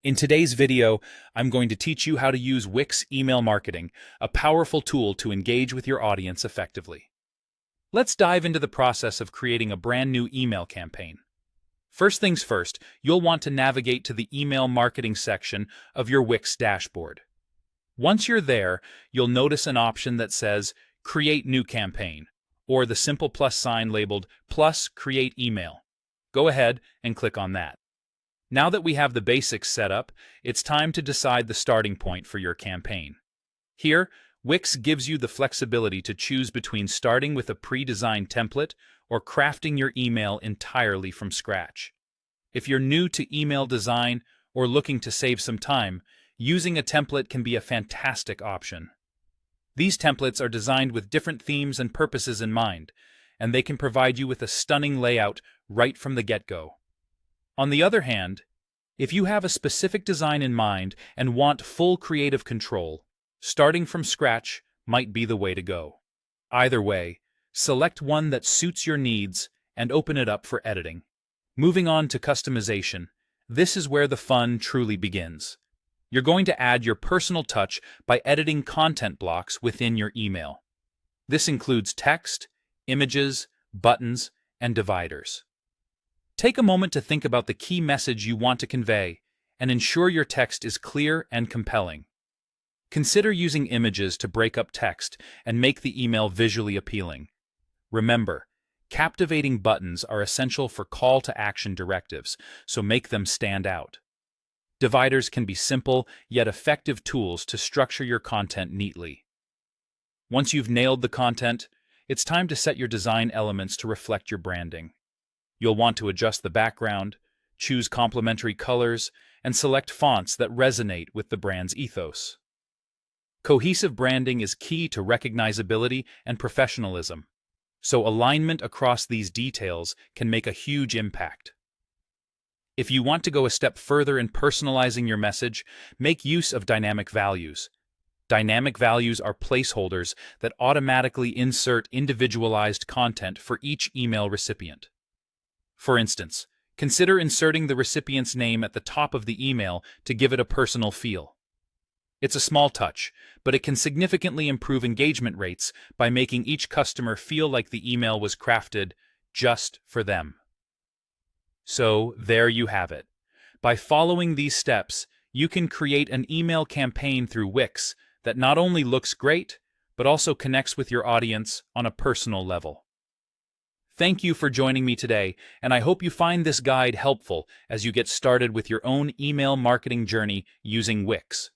In today's video, I'm going to teach you how to use Wix email marketing, a powerful tool to engage with your audience effectively. Let's dive into the process of creating a brand new email campaign. First things first, you'll want to navigate to the email marketing section of your Wix dashboard. Once you're there, you'll notice an option that says Create New Campaign, or the simple plus sign labeled Plus Create Email. Go ahead and click on that. Now that we have the basics set up, it's time to decide the starting point for your campaign. Here, Wix gives you the flexibility to choose between starting with a pre-designed template or crafting your email entirely from scratch. If you're new to email design or looking to save some time, using a template can be a fantastic option. These templates are designed with different themes and purposes in mind, and they can provide you with a stunning layout right from the get-go. On the other hand, if you have a specific design in mind and want full creative control, starting from scratch might be the way to go. Either way, select one that suits your needs and open it up for editing. Moving on to customization, this is where the fun truly begins. You're going to add your personal touch by editing content blocks within your email. This includes text, images, buttons, and dividers. Take a moment to think about the key message you want to convey and ensure your text is clear and compelling. Consider using images to break up text and make the email visually appealing. Remember, captivating buttons are essential for call-to-action directives, so make them stand out. Dividers can be simple yet effective tools to structure your content neatly. Once you've nailed the content, it's time to set your design elements to reflect your branding. You'll want to adjust the background, choose complementary colors, and select fonts that resonate with the brand's ethos. Cohesive branding is key to recognizability and professionalism, so alignment across these details can make a huge impact. If you want to go a step further in personalizing your message, make use of dynamic values. Dynamic values are placeholders that automatically insert individualized content for each email recipient. For instance, consider inserting the recipient's name at the top of the email to give it a personal feel. It's a small touch, but it can significantly improve engagement rates by making each customer feel like the email was crafted just for them. So, there you have it. By following these steps, you can create an email campaign through Wix that not only looks great, but also connects with your audience on a personal level. Thank you for joining me today, and I hope you find this guide helpful as you get started with your own email marketing journey using Wix.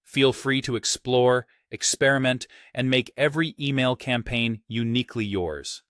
Feel free to explore, experiment, and make every email campaign uniquely yours.